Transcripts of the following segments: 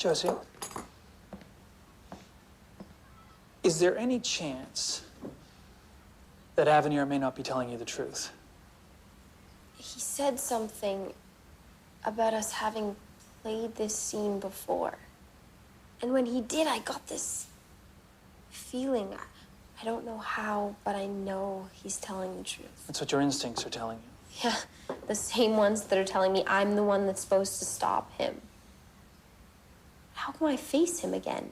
Josie, is there any chance that Avenir may not be telling you the truth? He said something about us having played this scene before. And when he did, I got this feeling. I don't know how, but I know he's telling the truth. That's what your instincts are telling you. Yeah, the same ones that are telling me I'm the one that's supposed to stop him. How can I face him again?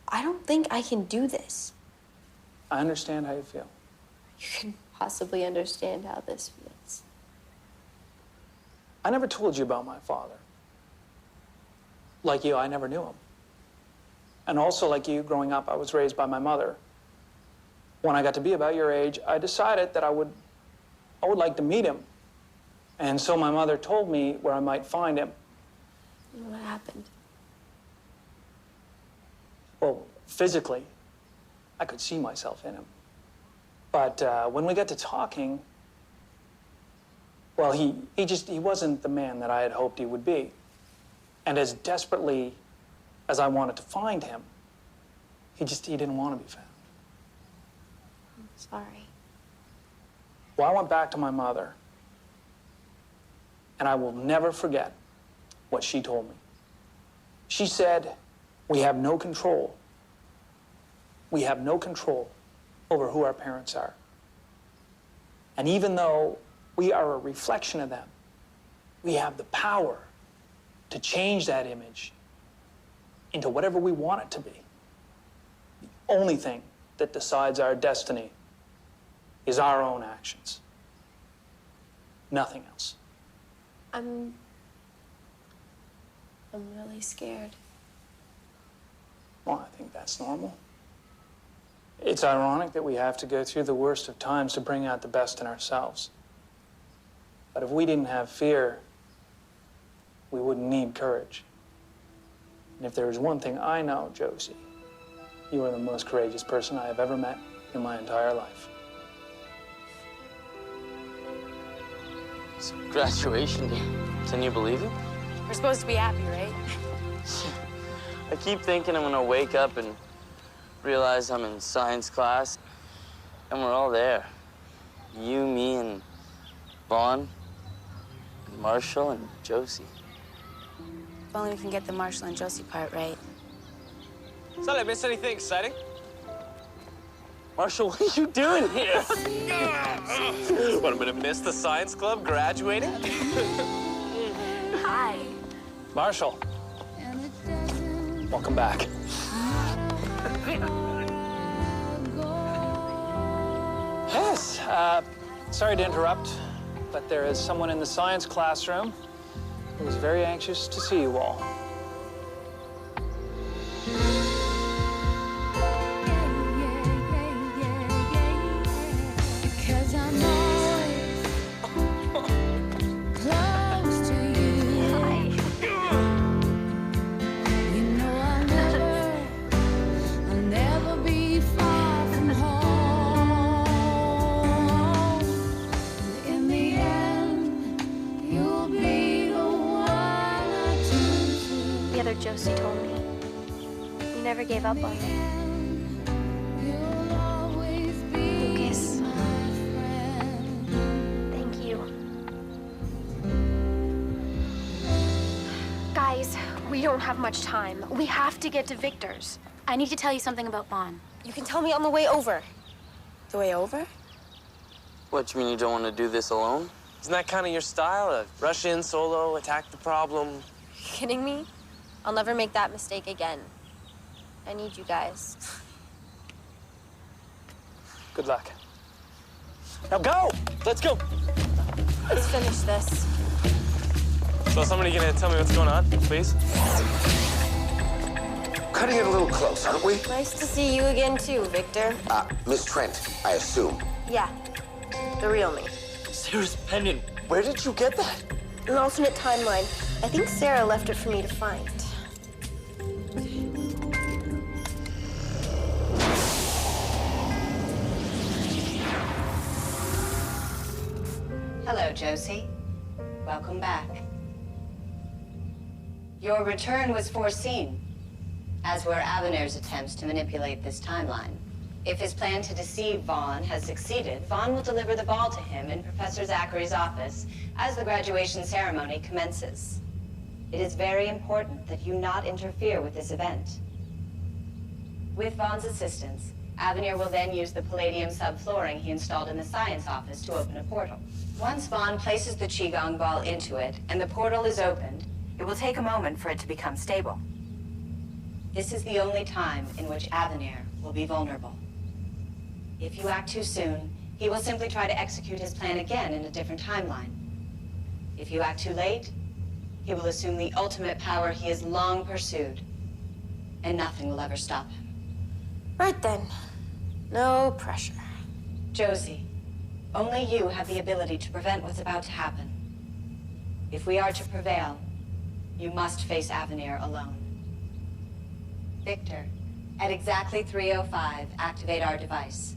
I don't think I can do this. I understand how you feel. You can possibly understand how this feels. I never told you about my father. Like you, I never knew him. And also, like you, growing up, I was raised by my mother. When I got to be about your age, I decided that I would like to meet him. And so my mother told me where I might find him. And what happened? Well, physically, I could see myself in him. But when we got to talking, well, he wasn't the man that I had hoped he would be. And as desperately as I wanted to find him, he didn't want to be found. I'm sorry. Well, I went back to my mother, and I will never forget what she told me. She said, we have no control. We have no control over who our parents are. And even though we are a reflection of them, we have the power to change that image into whatever we want it to be. The only thing that decides our destiny is our own actions. Nothing else. I'm really scared. Well, I think that's normal. It's ironic that we have to go through the worst of times to bring out the best in ourselves. But if we didn't have fear, we wouldn't need courage. And if there was one thing I know, Josie, you are the most courageous person I have ever met in my entire life. It's graduation day. Can you believe it? We're supposed to be happy, right? I keep thinking I'm gonna wake up and realize I'm in science class, and we're all there. You, me, and Vaughn, and Marshall, and Josie. If only we can get the Marshall and Josie part right. So did I miss anything exciting? Marshall, what are you doing here? What, I'm gonna miss the science club graduating? Hi. Marshall, welcome back. Yes, sorry to interrupt, but there is someone in the science classroom who is very anxious to see you all. Josie told me. You never gave up on me. Lucas. Thank you. Guys, we don't have much time. We have to get to Victor's. I need to tell you something about Vaughn. You can tell me on the way over. The way over? What, you mean you don't want to do this alone? Isn't that kind of your style? Rush in solo, attack the problem? Are you kidding me? I'll never make that mistake again. I need you guys. Good luck. Now go! Let's go! Let's finish this. So somebody gonna tell me what's going on, please? Cutting it a little close, aren't we? Nice to see you again too, Victor. Miss Trent, I assume. Yeah, the real me. Sarah's pendant. Where did you get that? An alternate timeline. I think Sarah left it for me to find. Hello, Josie. Welcome back. Your return was foreseen, as were Avenir's attempts to manipulate this timeline. If his plan to deceive Vaughn has succeeded, Vaughn will deliver the ball to him in Professor Zachary's office as the graduation ceremony commences. It is very important that you not interfere with this event. With Vaughn's assistance, Avenir will then use the palladium subflooring he installed in the science office to open a portal. Once Vaughn places the Qi Gong ball into it and the portal is opened, it will take a moment for it to become stable. This is the only time in which Avenir will be vulnerable. If you act too soon, he will simply try to execute his plan again in a different timeline. If you act too late, he will assume the ultimate power he has long pursued, and nothing will ever stop him. Right then. No pressure. Josie, only you have the ability to prevent what's about to happen. If we are to prevail, you must face Avenir alone. Victor, at exactly 3:05, activate our device.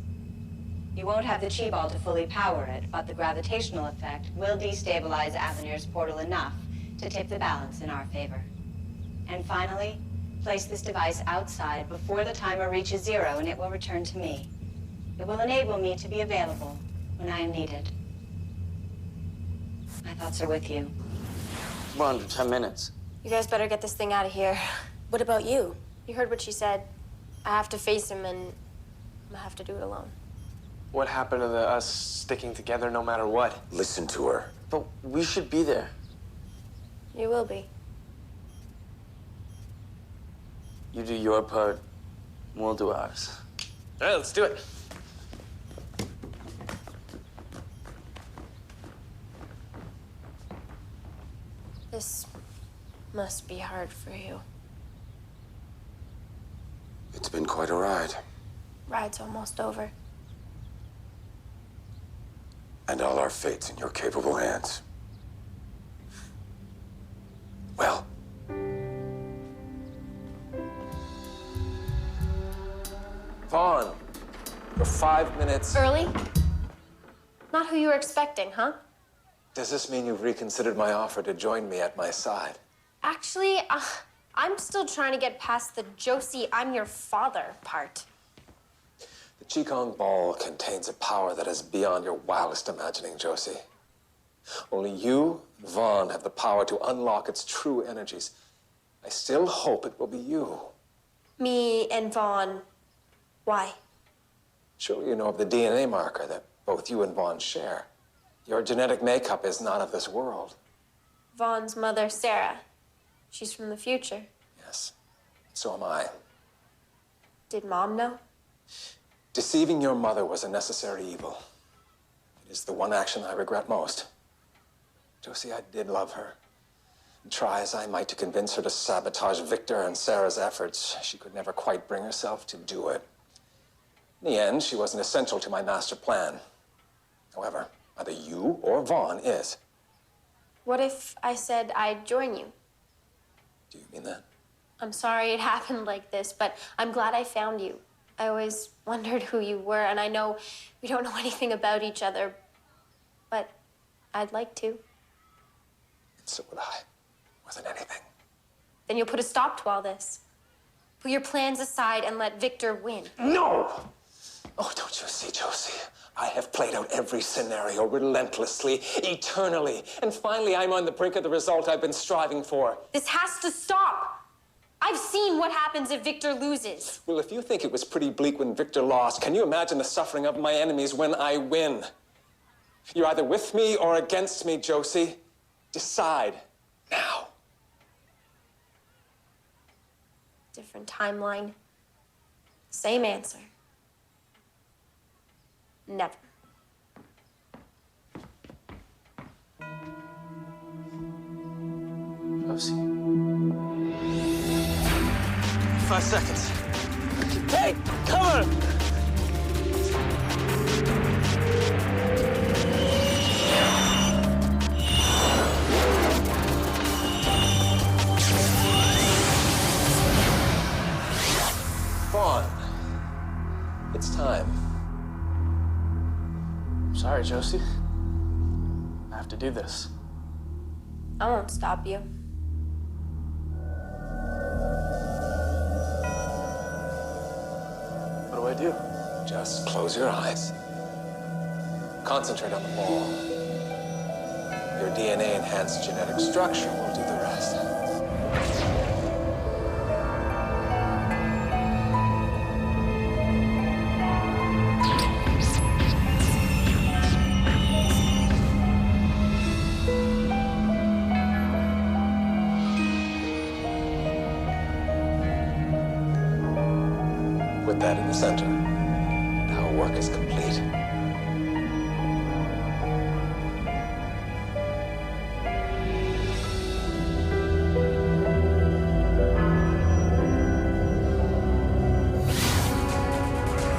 You won't have the Qi ball to fully power it, but the gravitational effect will destabilize Avenir's portal enough to tip the balance in our favor. And finally, place this device outside before the timer reaches 0 and it will return to me. It will enable me to be available when I am needed. My thoughts are with you. We're under 10 minutes. You guys better get this thing out of here. What about you? You heard what she said. I have to face him, and I'm gonna have to do it alone. What happened to us sticking together no matter what? Listen to her. But we should be there. You will be. You do your part, we'll do ours. All right, let's do it. This must be hard for you. It's been quite a ride. Ride's almost over. And all our fate's in your capable hands. Well. Vaughn, for 5 minutes. Early? Not who you were expecting, huh? Does this mean you've reconsidered my offer to join me at my side? Actually, I'm still trying to get past the Josie, I'm your father part. The Qi Gong ball contains a power that is beyond your wildest imagining, Josie. Only you and Vaughn have the power to unlock its true energies. I still hope it will be you. Me and Vaughn. Why? Surely you know of the DNA marker that both you and Vaughn share. Your genetic makeup is not of this world. Vaughn's mother, Sarah. She's from the future. Yes, so am I. Did Mom know? Deceiving your mother was a necessary evil. It is the one action I regret most. Josie, I did love her. And try as I might to convince her to sabotage Victor and Sarah's efforts, she could never quite bring herself to do it. In the end, she wasn't essential to my master plan. However, either you or Vaughn is. What if I said I'd join you? Do you mean that? I'm sorry it happened like this, but I'm glad I found you. I always wondered who you were, and I know we don't know anything about each other, but I'd like to. And so would I. More than anything. Then you'll put a stop to all this. Put your plans aside and let Victor win. No! Oh, don't you see, Josie? I have played out every scenario relentlessly, eternally, and finally I'm on the brink of the result I've been striving for. This has to stop. I've seen what happens if Victor loses. Well, if you think it was pretty bleak when Victor lost, can you imagine the suffering of my enemies when I win? You're either with me or against me, Josie. Decide now. Different timeline. Same answer. Never. Josie. 5 seconds. Hey, cover! Vaughn, it's time. Sorry, Josie. I have to do this. I won't stop you. I do? Just close your eyes. Concentrate on the ball. Your DNA-enhanced genetic structure will do the rest. Put that in the center. And our work is complete.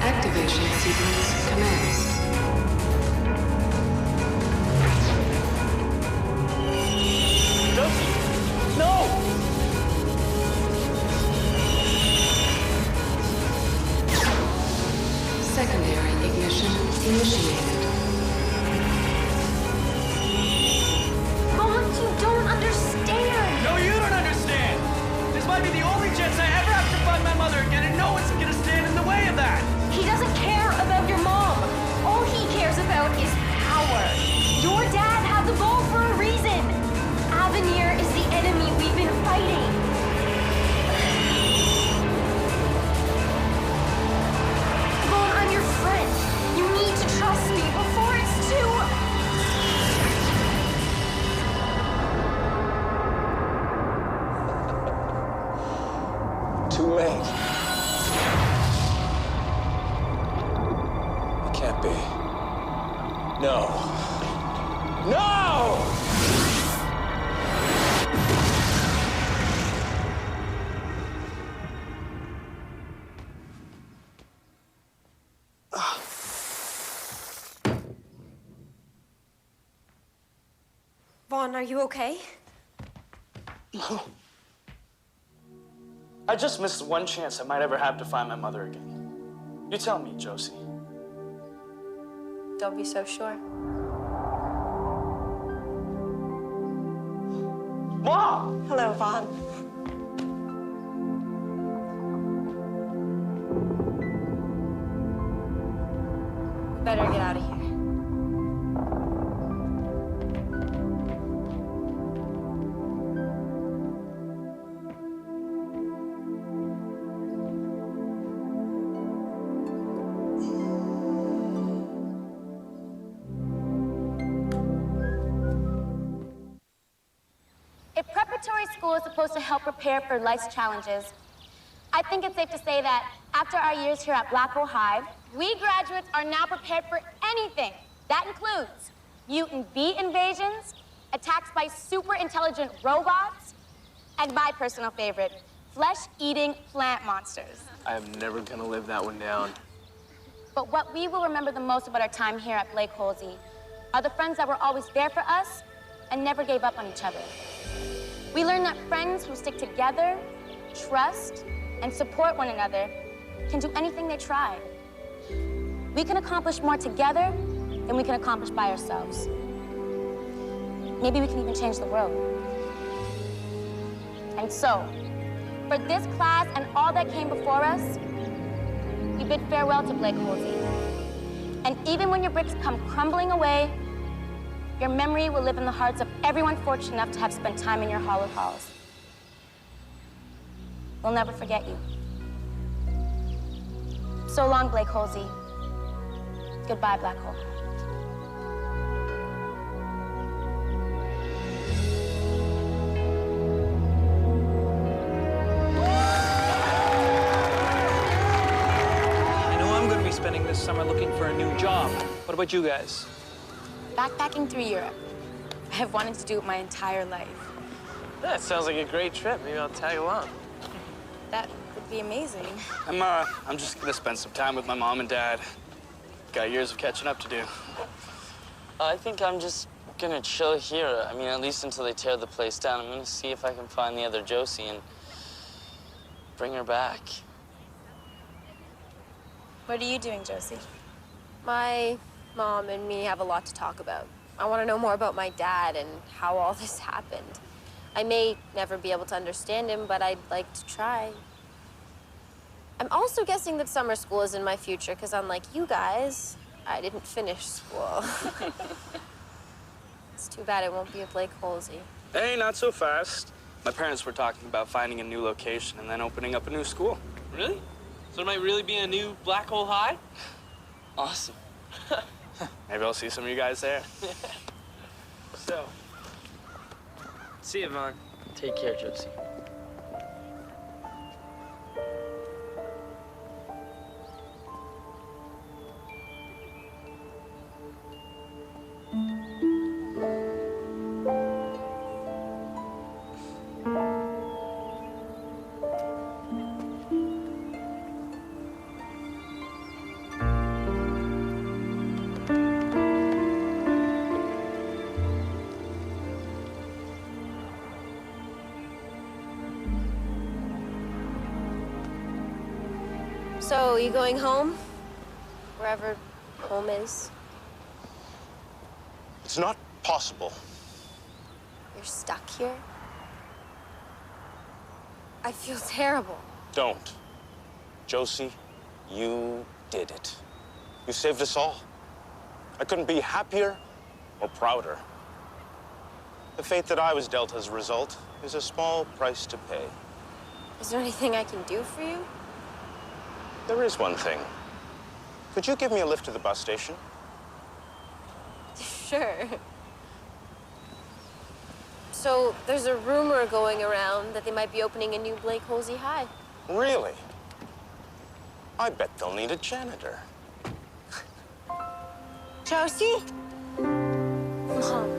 Activation sequence commenced. Josie! No! Secondary ignition initiated. Vaughn, you don't understand. No, you don't understand! This might be the only chance I ever have to find my mother again, and no one's gonna stand in the way of that! He doesn't care about your mom. All he cares about is power. Your dad had the ball for a reason. Avenir is the enemy we've been fighting. Vaughn, I'm your friend. You need to trust me before it's too... Too late. It can't be. No. No! Vaughn, are you okay? I just missed one chance I might ever have to find my mother again. You tell me, Josie. Don't be so sure. Mom! Hello, Vaughn. Better get out of here. If preparatory school is supposed to help prepare for life's challenges, I think it's safe to say that after our years here at Blake Holsey High, we graduates are now prepared for anything. That includes mutant bee invasions, attacks by super intelligent robots, and my personal favorite, flesh-eating plant monsters. I am never gonna live that one down. But what we will remember the most about our time here at Blake Holsey are the friends that were always there for us and never gave up on each other. We learned that friends who stick together, trust, and support one another can do anything they try. We can accomplish more together than we can accomplish by ourselves. Maybe we can even change the world. And so, for this class and all that came before us, we bid farewell to Blake Holsey. And even when your bricks come crumbling away, your memory will live in the hearts of everyone fortunate enough to have spent time in your hallowed halls. We'll never forget you. So long, Blake Holsey. Goodbye, Black Hole. I know I'm going to be spending this summer looking for a new job. What about you guys? Backpacking through Europe. I've wanted to do it my entire life. That sounds like a great trip. Maybe I'll tag along. That would be amazing. I'm just gonna spend some time with my mom and dad. Got years of catching up to do. I think I'm just gonna chill here. I mean, at least until they tear the place down. I'm gonna see if I can find the other Josie and bring her back. What are you doing, Josie? My mom and me have a lot to talk about. I want to know more about my dad and how all this happened. I may never be able to understand him, but I'd like to try. I'm also guessing that summer school is in my future, because unlike you guys, I didn't finish school. It's too bad it won't be a Blake Holsey. Hey, not so fast. My parents were talking about finding a new location and then opening up a new school. Really? So there might really be a new Black Hole High? Awesome. Maybe I'll see some of you guys there. So, see you, Vaughn. Take care, Josie. So, you going home? Wherever home is? It's not possible. You're stuck here? I feel terrible. Don't. Josie, you did it. You saved us all. I couldn't be happier or prouder. The fate that I was dealt as a result is a small price to pay. Is there anything I can do for you? There is one thing. Could you give me a lift to the bus station? Sure. So, there's a rumor going around that they might be opening a new Blake Holsey High. Really? I bet they'll need a janitor. Josie? Mom.